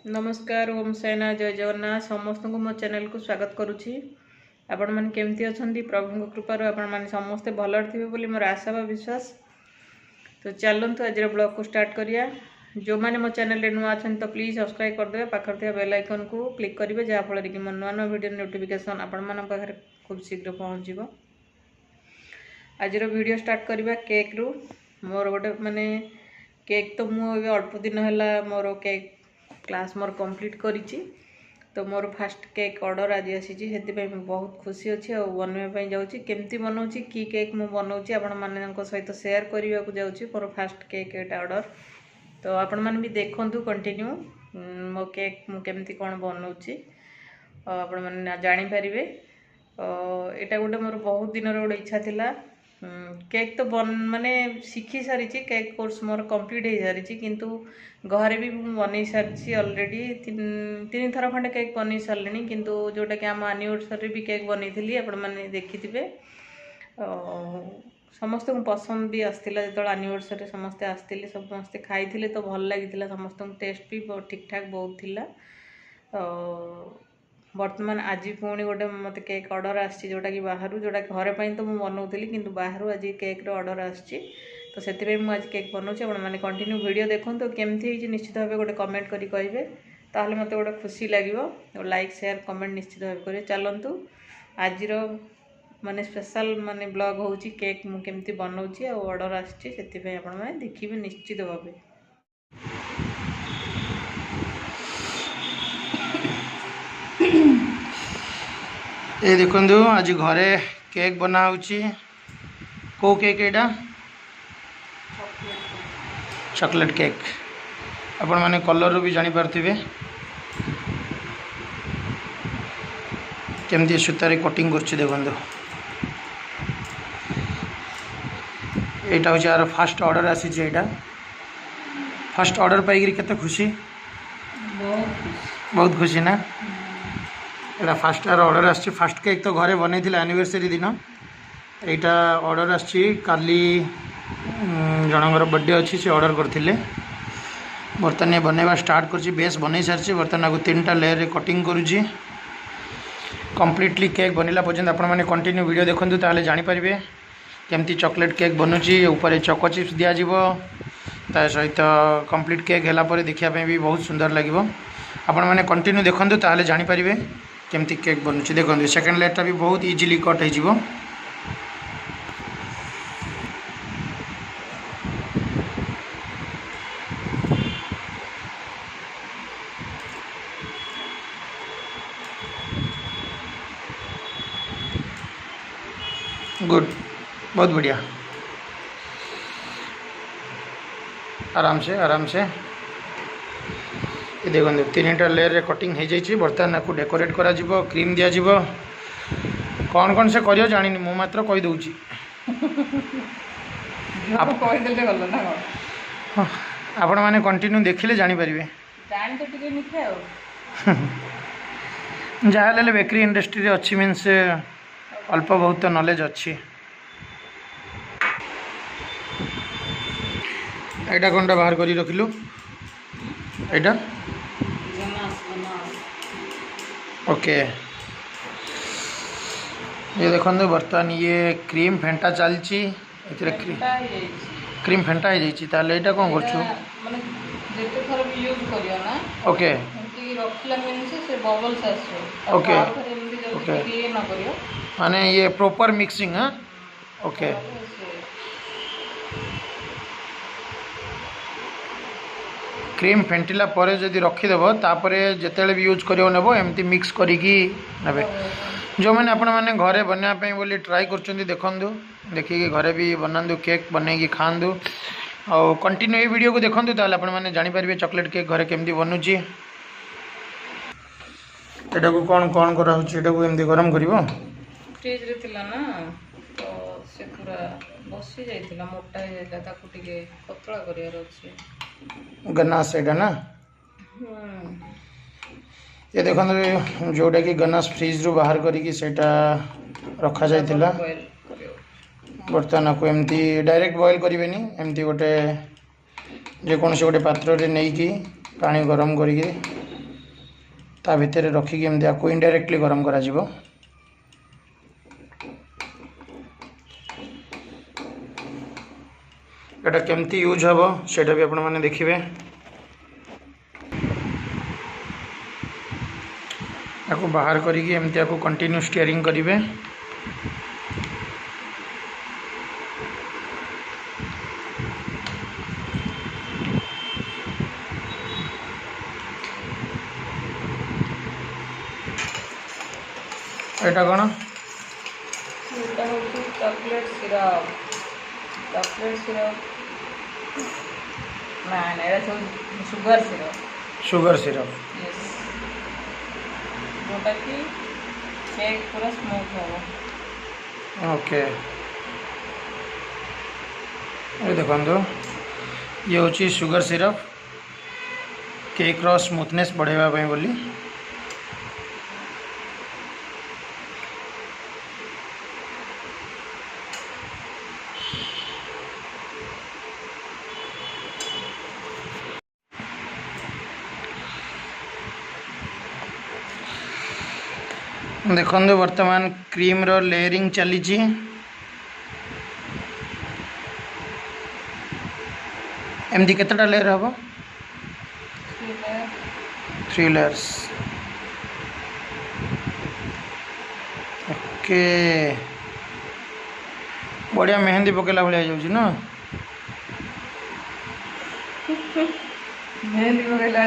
नमस्कार ओम साईना जय जगन्नाथ समस्त को मो चैनल को स्वागत करुच्ची। आपण मैंने केमती अच्छा प्रभु कृपार आपण मैंने समस्ते भल थे बोली मोर आशा व विश्वास। तो चलतु आज ब्लॉग को स्टार्ट करिया। जो मैंने मो चैनल रे नुआ अच्छा तो प्लीज सब्सक्राइब करदे, पाखर थे बेल आइकन को क्लिक करेंगे जहाँफल कि मो नुआ नुआ वीडियो नोटिफिकेशन आपण मान पाखे खूब शीघ्र पहुँच। आज वीडियो स्टार्ट करवा केक रु। मोर गोटे माने केक तो मुझे अल्प दिन है मोर केक क्लास मोर कंप्लीट करिछि। तो मोर फास्ट केक ऑर्डर आज आसी बहुत खुशी अच्छी और बनवाई जाऊँगी केमती बनाऊँगी की केक मु बनाऊँगी आपण मान सहित शेयर करने को जाऊँगी मोर फास्ट केक एटा ऑर्डर। तो आपण मैंने भी देखु कंटिन्यू मो केक मु केमती कौन बनाऊँगी आपण मैंने जानीपारे। यहाँ गोटे मोर बहुत दिन गोटे इच्छा थिला केक तो बन माने शिखी सारी केक कोर्स मोर कंप्लीट हो सारी किंतु घरे भी बन सारी अलरेडी तीन थर खंडे केक बन सारे किंतु जोटा कि आम एनिवर्सरी भी केक बनई थी आपण मैंने देखी थे। समस्त को पसंद भी आसला जो एनिवर्सरी समस्ते आसते समस्ते खाई तो भल लगी समस्त टेस्ट भी ठीक ठाक बहुत थिला। बर्तमान आज पुणी गोटे मत केक ऑर्डर आसी जोटा कि बाहर जोटा घरे तो मुझे बनाऊली किंतु बाहर आज केक रो ऑर्डर आसी। तो से मुझे केक बनाऊँगी आप मैंने कंटिन्यू वीडियो देखो तो केमती निश्चित भाव गोटे कमेंट करी कहे ताहले मत गोटे खुशी लगे और लाइक शेयर कमेंट निश्चित भाव करें। चलतु आज माने स्पेशल माने ब्लॉग हो केक मु केमती बनाऊँगी और ऑर्डर आसी देखिए निश्चित भाव। ये देखो आज घरे केक बना को केक एटा चॉकलेट केक आपण माने कलर भी जानी पारथिबे केमती सूतारे कटिंग करछि। देखो एटा हो यार फास्ट ऑर्डर आसी जे एटा फास्ट ऑर्डर पाई केते खुशी बहुत खुशी ना। एटा फास्ट ऑर्डर आछि फास्ट केक तो घरे बनै थिला एनिवर्सरी दिन एटा ऑर्डर आछि काली जनगर बर्थडे अच्छी से ऑर्डर करथिले। बर्तमान ये बनवा स्टार्ट करछि बेस बनै सारछि बर्तमान आगु तीनटा लेयर रे कटिंग करूछि कंप्लीटली केक बनिला पर्यंत आपण माने कंटिन्यू वीडियो देखंतु ताले जानि परिबे केमती चॉकलेट केक बनुछि। ऊपर चोको चिप्स दिया जिवो ता सहित कंप्लीट केक हैला परे देखिया पे भी बहुत सुंदर लागिवो। आपण माने कंटिन्यू देखंतु ताले जानि परिबे केमती केक बनुछि। देखंतु सेकंड लेयर टा भी बहुत इजीली कट हो जिवो। गुड बहुत बढ़िया आराम से ये देखो तीन टा लेयर रे कटिंग हो जाइए। बर्तमान आपको डेकोरेट करा जिवो क्रीम दिया जिवो कौन कौन से करियो जानी मु मात्र कहि दउची आप कहि देले गल्ला ना आपण माने कंटिन्यू देखिले जानि परिबे जानि तो टिके निखे आ जहाँ ले बेकरी इंडस्ट्री रे अच्छी मीन्स अल्प बहुत नॉलेज अच्छी। एटा कोनटा बाहर करी रखिलु एटा ओके। ये देखो बर्तमान ये क्रीम फेंटा चलची क्रीम फेंटा हो जाइए ताले एटा कोन करछु माने जेते थर भी यूज करियो ना ओके एंती रखला मींस से बबल्स आसो ओके ओके ये ना करियो माने ये प्रॉपर मिक्सिंग हां ओके। क्रीम फेंटिला परे जदि रखिदेव तापरे जेतेले भी यूज करियो नेबो एमती मिक्स करिकी नेबे। जो मैंने आपण मैंने घरे बनवा पे बोली ट्राई करछंदी देखंदु देखिए घरे भी बनांदु केक बनेगी खांदु और कंटिन्यू ये वीडियो को देखंदु ताले आपण मैंने जानि परिबे चॉकलेट केक घरे केमती बनुची। एटा को कोन कोन करा होची एटा को एमती गरम करिवो फ्रिज रे थिला ना तो से पूरा बसी जाइथिला मोटा हे जाइता ताकू टिके पतला करियार अछि गन्नास एटा ना। ये देखो जोटा कि गन्नास फ्रिज रू बाहर करी सेटा रखा जाइथिला बर्तमान को एमती डायरेक्ट बॉयल करेंगे एमती गोटे जेकोसी गोटे पात्र रे नहीं कि पानी गरम करके ता भितर रखिकी एमती आपको इनडायरेक्टली गरम करा जिवो। एटा केमती यूज हम सेटा भी आपण माने देखिबे। आपको बाहर करिकी एमती आपको कंटिन्यू स्टीयरिंग करिवे। एटा कोन एटा होची चॉकलेट सिरप ना एटा शुगर सिरप यस जोटा कि केक पूरा स्मूथ हो। ओके ये देखो ये होची शुगर सिरप केक रो स्मूथनेस बढ़ावा पई बोली। देखो वर्तमान क्रीम रो लेयरिंग चली एमती केतटा लेयर हम 3 लेयर्स। ओके बढ़िया मेहंदी पकेला भाई जाऊँ ना मेहंदी पकेला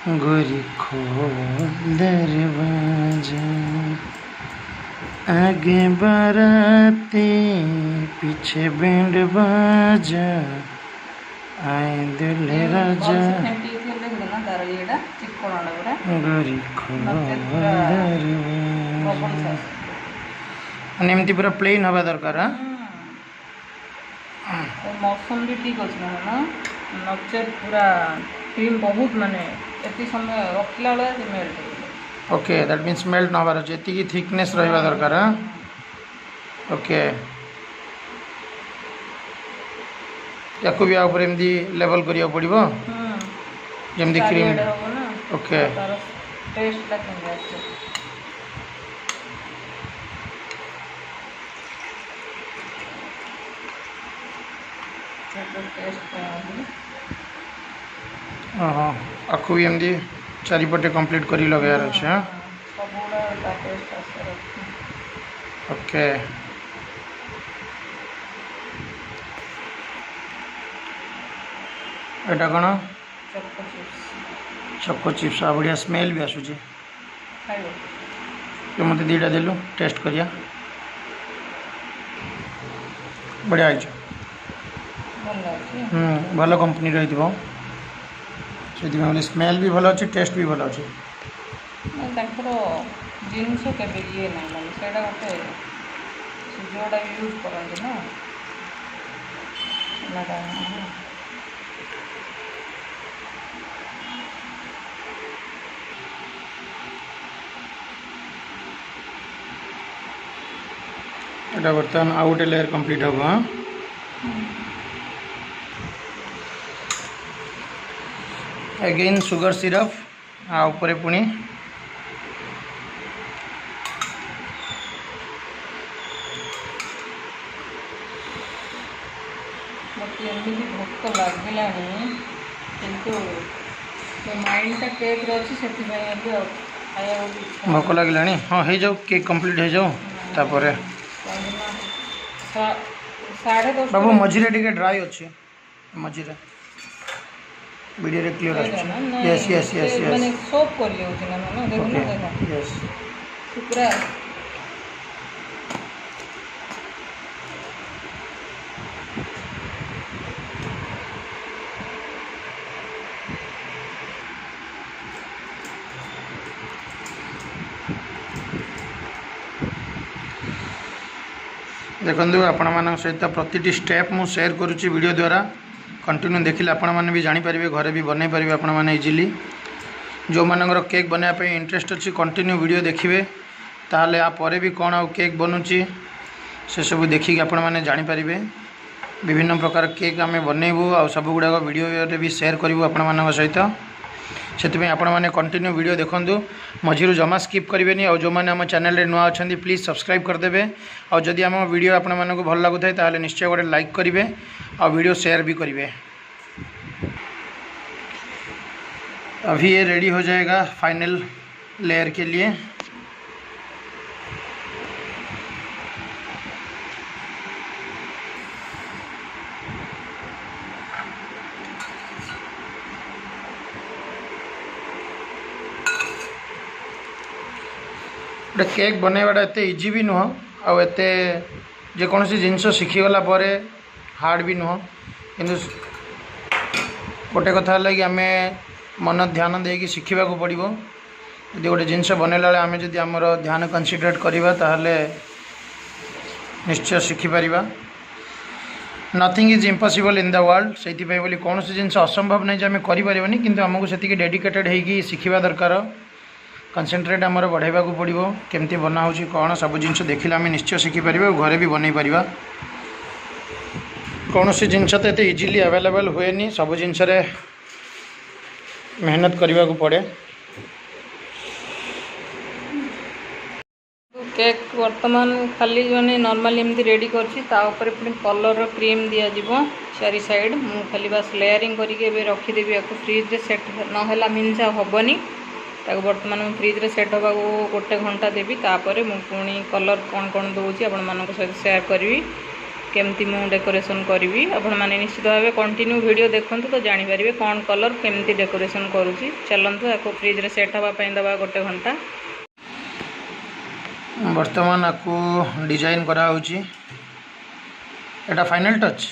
गोरी खोल दरवाजा आगे बाराती पीछे बैंड बाजा आए दुल्हे राजा गोरी खोल दरवाजा एमती पूरा प्लेन हवा दरकार। मौसम भी ठीक अच्छे ना नचेत पूरा क्रीम बहुत माने एति समय रखला बेले melt. Okay that means melt न हबार अच्छे एति थिकनेस रहा दरकार। ओके या भी आप एमती लेवल करिया पड़िबो जमती क्रीम। ओके टेस्ट हाँ आपको भी एमती चारिपटे कंप्लीट करी लगार अच्छे। ओके एटा कौन चको चिप्स आ बढ़िया स्मेल भी आसूची। मत दीटा देलु टेस्ट करिया बढ़िया भल कंपनी रही से स्मेल भी भल अच्छे टेस्ट भी भल अच्छे। जिनस के ये ना से गोटे जोड़ा यूज करते ना एटा बर्तमान आउ गोटे लेयर कंप्लीट हम। हाँ अगेन सुगर सिरप आ ऊपर पुणी भोक लगे कि माइंड टा केक रही से भोक लगे हाँ हो जाओ केक कंप्लीट हो जाओ तापर बाबू मझीरे टिके ड्राई अच्छे मझीरे वीडियो रे क्लियर अच्छे। यस यस यस यस माने सोप कर लियो ना ना देखो ना देखो यस पूरा देखो आपण मान सहित प्रति स्टेप मु शेयर करुच्ची वीडियो द्वारा कंटिन्यू देखिले आपण मैंने भी जानीपर घरे भी बनई पारे आपण मैंने इजिली जो मानकर केक बनायापी इंटरेस्ट अच्छी कंटिन्यू वीडियो देखिए ताहले आ परे भी कौन आउ केक बनूची से सब देखिक आपण मैंने जानीपर विभिन्न प्रकार केक आम बनइबू आ सब गुड़ाक वीडियो भी शेयर करूँ आपण सहित से आपण मैंने कंटिन्यू वीडियो देखूँ मझीरू जमा स्किप करेंगे और जो मैंने आम चैनल नुआ अच्छा प्लीज सब्सक्राइब करदे और जदि आम वीडियो आपण मानक भल लगुए ताहले निश्चय गोटे लाइक करेंगे और वीडियो शेयर भी करेंगे। अभी ये रेडी हो जाएगा फाइनल लेयर के लिए। गोटे केक बनवाटा एत इजी भी नुह आत जेकोसी जिनस शिखीगला हार्ड भी नुह कि गोटे कथा है कि आम मन ध्यान देकी शिखा पड़ो। यदि गोटे जिनस बनैला बेले आम जब आमर ध्यान कनसीड्रेट करवा ताहले निश्चय शिखिपर। Nothing is impossible in the world से बोली कौन सी जिनस असंभव नहीं आम करें किंतु आमको से डेडिकेटेड होगी शिखा दरकार। कनसेंट्रेट आमर बढ़ावा को पड़ो केमती बना हो कौन सब जिनस देखिले आम निश्चय शिखिपर और घरे भी बनई पार। कौन सी जिनस तो ये इजिली अवेलेबल हुए नहीं सब जिनस मेहनत करने को पड़े। केक वर्तमान खाली जो नॉर्मल एमती रेडी करछि पुणी कलर क्रीम दिया दिजाव चारि साइड मु खाली बस लेयरिंग करके रखीदेवी या फ्रिज रे सेट नहला मीन्स हेनी ताको वर्तमान मु फ्रिज रे सेट होगा गोटे घंटा देवी तापर मु पुणी कलर कौन कौन दूसरी आपण मान सहित शेयर करी केमती मु डेकोरेशन करी। आपण मैंने निश्चित भाव कंटिन्यू वीडियो देखूँ तो जानीपर कौन कलर केमती डेकोरेशन करुँची। चलतु या फ्रिज रे सेट होगापी दबा गोटे घंटा। वर्तमान आपको डिजाइन करा एटा फाइनल टच।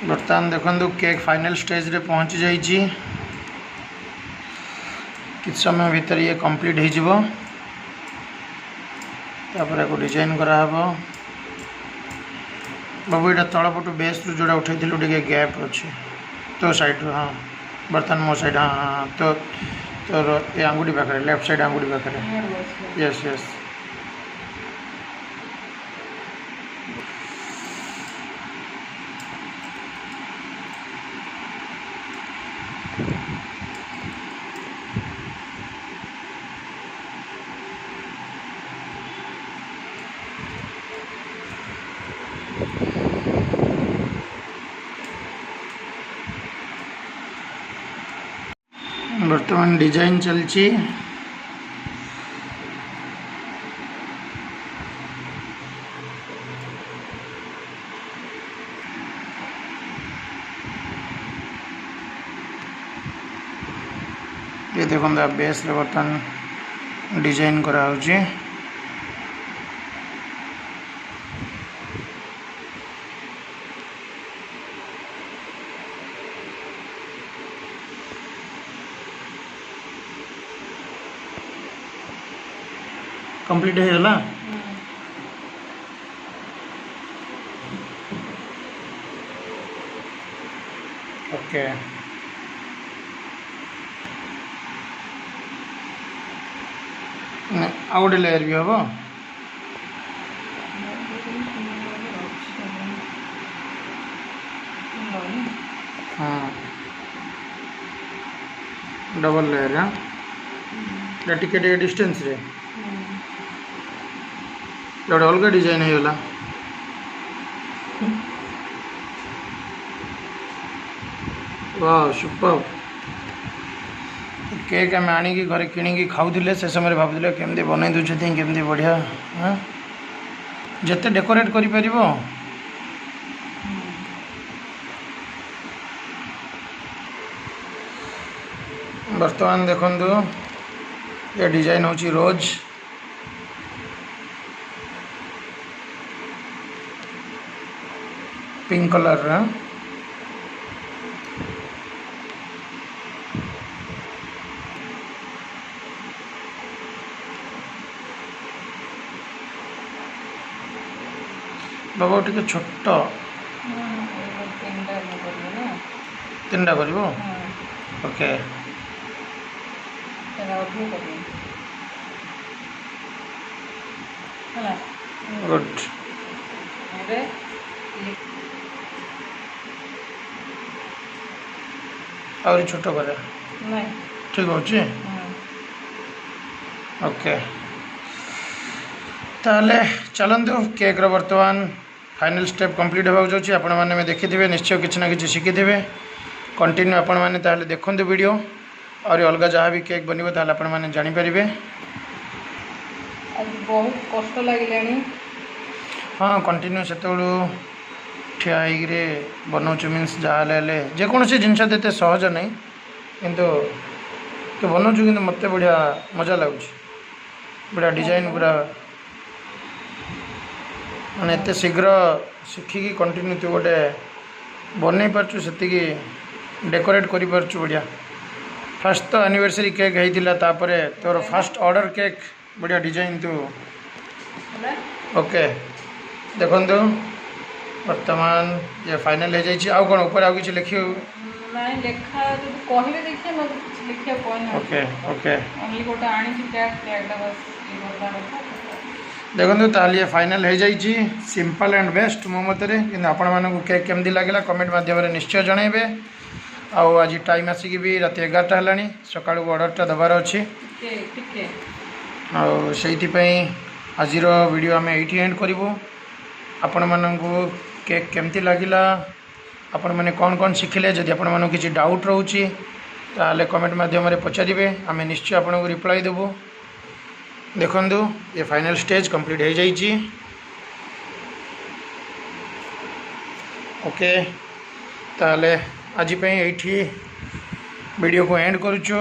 बर्तमान देखो केक फाइनल स्टेज रे पहुँची जाइए। किछ समय भीतर ये कंप्लीट हो को डिजाइन कराब। बाबू ये तलपटू बेस रू जोड़ा उठे टे गैप अच्छे तो साइड हाँ बर्तमान मो साइड हाँ हाँ तो ये आंगुठी पाखे लेफ्ट साइड आंगुठी पाखे यस यस। बर्तमान डिजाइन चलची ये देखो बेस बर्तमान डिजाइन करा होची। कंप्लीट है ओके। आ गोटे लेयर भी हम हाँ डबल लेयर हाँ टिके डिस्टेंस रे गोटे अलग डिजाइन होगा। वाह सुपर केक आम आणिकी घरे किणिकी खाऊले से समय भावुले केमती बनई दूसरी केमती बढ़िया हाँ जिते डेकोरेट कर बर्तमान देखु ये डिजाइन हूँ रोज पिंक कलर बाबा टे छोट तीन टा कर ओके गुड और छोट कर ठीक हो ओके ताले चलतु केक रो बर्तमान फाइनल स्टेप कंप्लीट होगा जाऊँगी आपण मैंने देखिथे निश्चय किसी ना कि शिखिथे कंटिन्यू आपण मैंने ताले देखते वीडियो और अलग जहाँ भी केक बनब ताले आपण मैंने जानीपर बहुत कष्ट लगे हाँ कंटिन्यू से ठिया बनाऊँ मीन्स जहाँ जेकोसी जिनस देते सहज नहीं किंतु तो बनाऊँ कि मत बढ़िया मजा लगुच बढ़िया डिजाइन पूरा मैंने एत शीघ्र शिखिकी कंटिन्यू तू गोटे बन पार्चु से डेकोरेट कर पार्चु बढ़िया फास्ट तो एनिवर्सरी केक होता तोर फास्ट ऑर्डर केक बढ़िया डिजाइन तू ओके देखु वर्तमान ये फाइनल हो जाए आउ कौन ऊपर आउ कि लिखी ओके ओके देखो ताल ये फाइनल हो जाए सिंपल एंड बेस्ट मो मत आपण मानक केक केमती लगे कमेंट माध्यम निश्चय जनइबे आज टाइम आसिक भी रात 11टा है सका ऑर्डरटा देवार अच्छी आज वीडियो आम ये एंड करूँ आपण मानक केक केमती लगिला आपण मैंने कौन कौन शिखिले जदि आपण मानक किसी डाउट रोचे ताले कमेंट माध्यम पचारे आम निश्चय आपन को रिप्लाई देबू देखु ये फाइनल स्टेज कंप्लीट हो जाइए ओके ताले आज ये वीडियो को एंड करुचु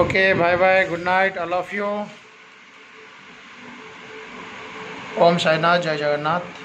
okay bye bye good night I love you Om Sainath जय जगन्नाथ।